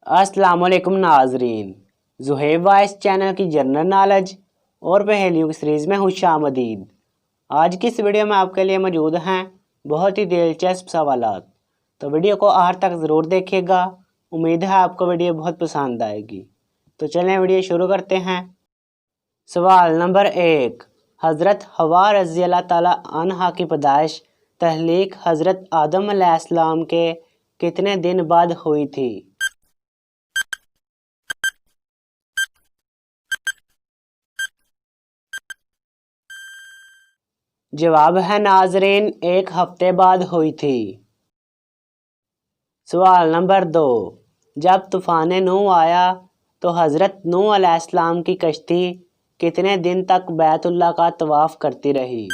السلام علیکم ناظرین، زہیب وائس چینل کی جنرل نالج اور پہیلیوں کی سیریز میں خوش آمدید۔ آج کی اس ویڈیو میں آپ کے لیے موجود ہیں بہت ہی دلچسپ سوالات، تو ویڈیو کو آخر تک ضرور دیکھیے گا۔ امید ہے آپ کو ویڈیو بہت پسند آئے گی۔ تو چلیں ویڈیو شروع کرتے ہیں۔ سوال نمبر 1، حضرت حوا رضی اللہ تعالیٰ عنہا کی پیدائش تخلیق حضرت آدم علیہ السلام کے کتنے دن بعد ہوئی تھی؟ جواب ہے ناظرین 1 ہفتے بعد ہوئی تھی۔ سوال نمبر 2، جب طوفان نوح آیا تو حضرت نوح علیہ السلام کی کشتی کتنے دن تک بیت اللہ کا طواف کرتی رہی؟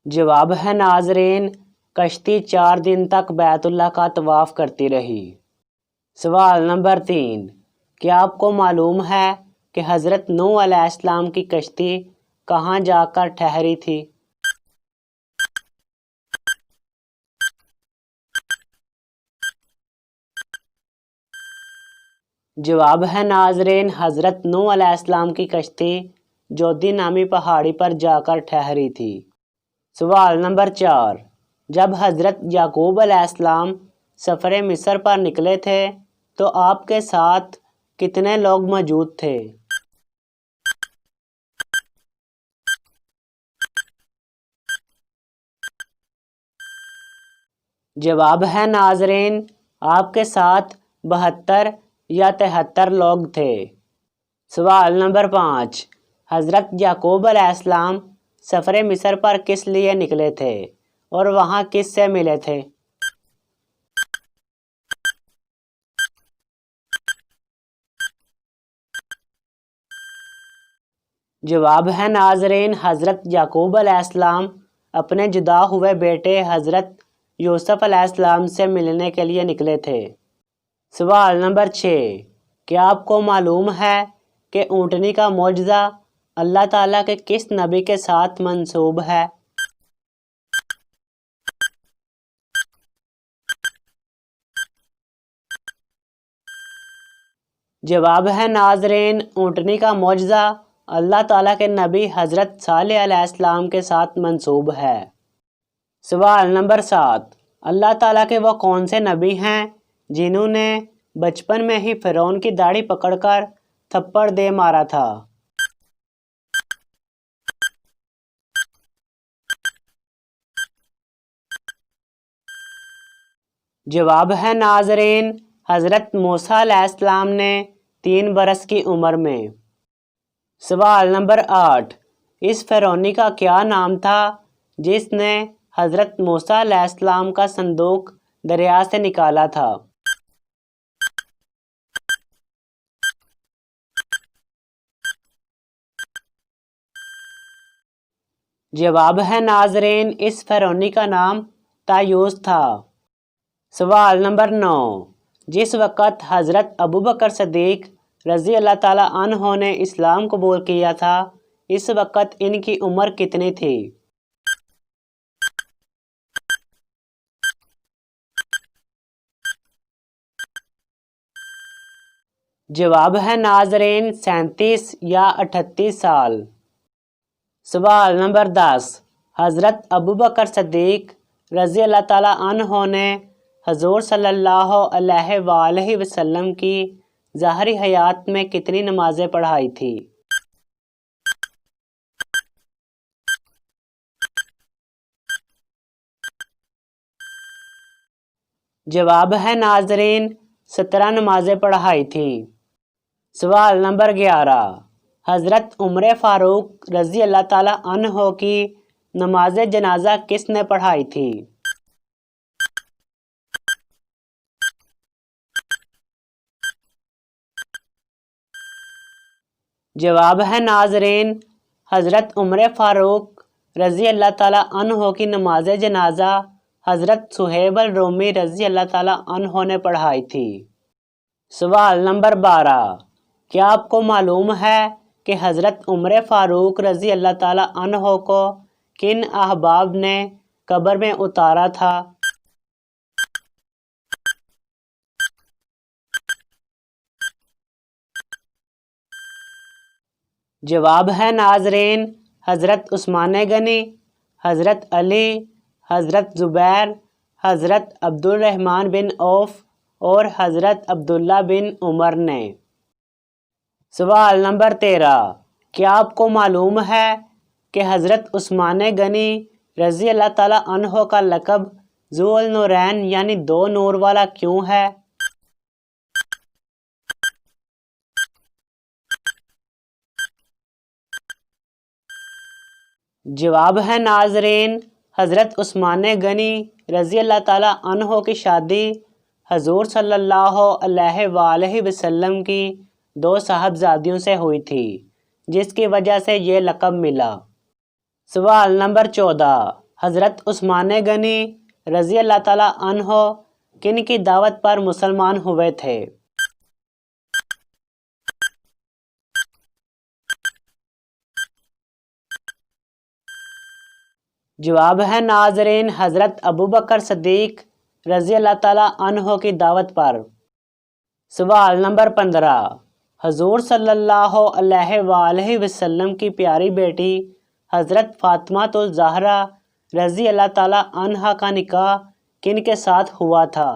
جواب ہے ناظرین کشتی 4 دن تک بیت اللہ کا طواف کرتی رہی۔ سوال نمبر 3، کیا آپ کو معلوم ہے کہ حضرت نوح علیہ السلام کی کشتی کہاں جا کر ٹھہری تھی؟ جواب ہے ناظرین حضرت نوح علیہ السلام کی کشتی جودی نامی پہاڑی پر جا کر ٹھہری تھی۔ سوال نمبر 4، جب حضرت یعقوب علیہ السلام سفر مصر پر نکلے تھے تو آپ کے ساتھ کتنے لوگ موجود تھے؟ جواب ہے ناظرین آپ کے ساتھ 72 یا 73 لوگ تھے۔ سوال نمبر 5، حضرت یعقوب علیہ السلام سفر مصر پر کس لیے نکلے تھے اور وہاں کس سے ملے تھے؟ جواب ہے ناظرین حضرت یعقوب علیہ السلام اپنے جدا ہوئے بیٹے حضرت یوسف علیہ السلام سے ملنے کے لیے نکلے تھے۔ سوال نمبر 6، کیا آپ کو معلوم ہے کہ اونٹنی کا معجزہ اللہ تعالیٰ کے کس نبی کے ساتھ منسوب ہے؟ جواب ہے ناظرین اونٹنی کا معجزہ اللہ تعالیٰ کے نبی حضرت صالح علیہ السلام کے ساتھ منسوب ہے۔ سوال نمبر 7، اللہ تعالیٰ کے وہ کون سے نبی ہیں جنہوں نے بچپن میں ہی فرعون کی داڑھی پکڑ کر تھپڑ دے مارا تھا؟ جواب ہے ناظرین حضرت موسیٰ علیہ السلام نے 3 برس کی عمر میں۔ سوال نمبر 8، اس فرعونی کا کیا نام تھا جس نے حضرت موسیٰ علیہ السلام کا صندوق دریا سے نکالا تھا؟ جواب ہے ناظرین اس فرعونی کا نام طاؤس تھا۔ سوال نمبر 9، جس وقت حضرت ابوبکر صدیق رضی اللہ تعالیٰ عنہ نے اسلام قبول کیا تھا اس وقت ان کی عمر کتنی تھی؟ جواب ہے ناظرین 37 یا 38 سال۔ سوال نمبر 10، حضرت ابوبکر صدیق رضی اللہ تعالیٰ عنہ نے حضور صلی اللہ علیہ وآلہ وسلم کی ظاہری حیات میں کتنی نمازیں پڑھائی تھی؟ جواب ہے ناظرین 17 نمازیں پڑھائی تھیں۔ سوال نمبر 11، حضرت عمر فاروق رضی اللہ تعالیٰ عنہ کی نماز جنازہ کس نے پڑھائی تھی؟ جواب ہے ناظرین حضرت عمر فاروق رضی اللہ تعالیٰ عنہ کی نماز جنازہ حضرت صہیب الرومی رضی اللہ تعالیٰ عنہ نے پڑھائی تھی۔ سوال نمبر 12، کیا آپ کو معلوم ہے کہ حضرت عمر فاروق رضی اللہ تعالیٰ عنہ کو کن احباب نے قبر میں اتارا تھا؟ جواب ہے ناظرین حضرت عثمان غنی، حضرت علی، حضرت زبیر، حضرت عبد الرحمن بن عوف اور حضرت عبداللہ بن عمر نے۔ سوال نمبر 13، کیا آپ کو معلوم ہے کہ حضرت عثمان غنی رضی اللہ تعالیٰ عنہ کا لقب ذو النورین یعنی دو نور والا کیوں ہے؟ جواب ہے ناظرین حضرت عثمان غنی رضی اللہ تعالیٰ عنہ کی شادی حضور صلی اللہ علیہ وآلہ وسلم کی 2 صاحبزادیوں سے ہوئی تھی، جس کی وجہ سے یہ لقب ملا۔ سوال نمبر 14، حضرت عثمان غنی رضی اللہ تعالیٰ عنہ کن کی دعوت پر مسلمان ہوئے تھے؟ جواب ہے ناظرین حضرت ابوبکر صدیق رضی اللہ تعالیٰ عنہ کی دعوت پر۔ سوال نمبر 15، حضور صلی اللہ علیہ وآلہ وسلم کی پیاری بیٹی حضرت فاطمہ الزہرا رضی اللہ تعالیٰ عنہا کا نکاح کن کے ساتھ ہوا تھا؟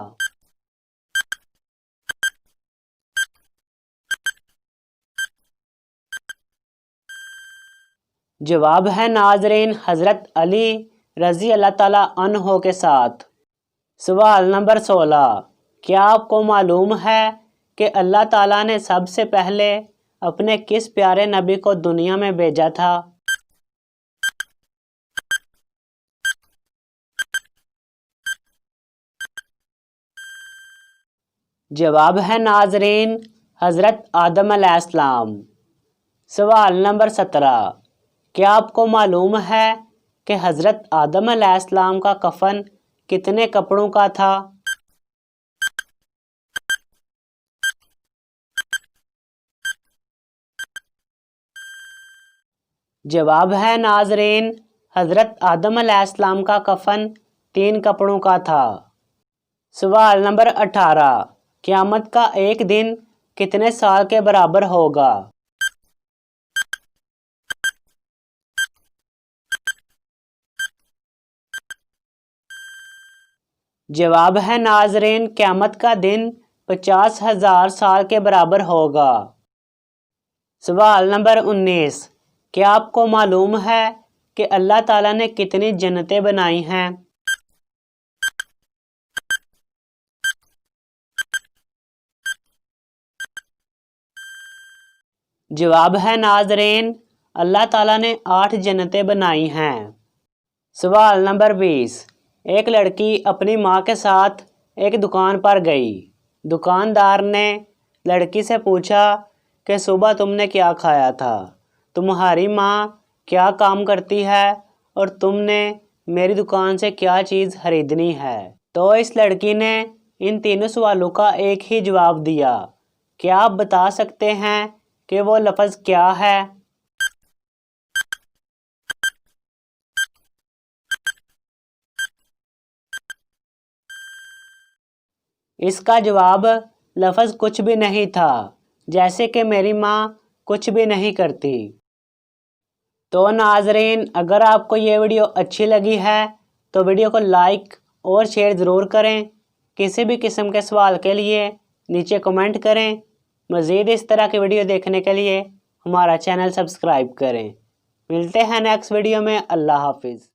جواب ہے ناظرین حضرت علی رضی اللہ تعالیٰ عنہ کے ساتھ۔ سوال نمبر 16، کیا آپ کو معلوم ہے کہ اللہ تعالیٰ نے سب سے پہلے اپنے کس پیارے نبی کو دنیا میں بھیجا تھا؟ جواب ہے ناظرین حضرت آدم علیہ السلام۔ سوال نمبر 17، کیا آپ کو معلوم ہے کہ حضرت آدم علیہ السلام کا کفن کتنے کپڑوں کا تھا؟ جواب ہے ناظرین حضرت آدم علیہ السلام کا کفن 3 کپڑوں کا تھا۔ سوال نمبر 18، قیامت کا ایک دن کتنے سال کے برابر ہوگا؟ جواب ہے ناظرین قیامت کا دن 50,000 سال کے برابر ہوگا۔ سوال نمبر 19، کیا آپ کو معلوم ہے کہ اللہ تعالیٰ نے کتنی جنتیں بنائی ہیں؟ جواب ہے ناظرین اللہ تعالیٰ نے 8 جنتیں بنائی ہیں۔ سوال نمبر 20، ایک لڑکی اپنی ماں کے ساتھ ایک دکان پر گئی۔ دکاندار نے لڑکی سے پوچھا کہ صبح تم نے کیا کھایا تھا؟ تمہاری ماں کیا کام کرتی ہے اور تم نے میری دکان سے کیا چیز خریدنی ہے؟ تو اس لڑکی نے ان تینوں سوالوں کا ایک ہی جواب دیا۔ کیا آپ بتا سکتے ہیں کہ وہ لفظ کیا ہے؟ اس کا جواب لفظ کچھ بھی نہیں تھا، جیسے کہ میری ماں کچھ بھی نہیں کرتی۔ تو ناظرین اگر آپ کو یہ ویڈیو اچھی لگی ہے تو ویڈیو کو لائک اور شیئر ضرور کریں۔ کسی بھی قسم کے سوال کے لیے نیچے کمنٹ کریں۔ مزید اس طرح کی ویڈیو دیکھنے کے لیے ہمارا چینل سبسکرائب کریں۔ ملتے ہیں نیکسٹ ویڈیو میں۔ اللہ حافظ۔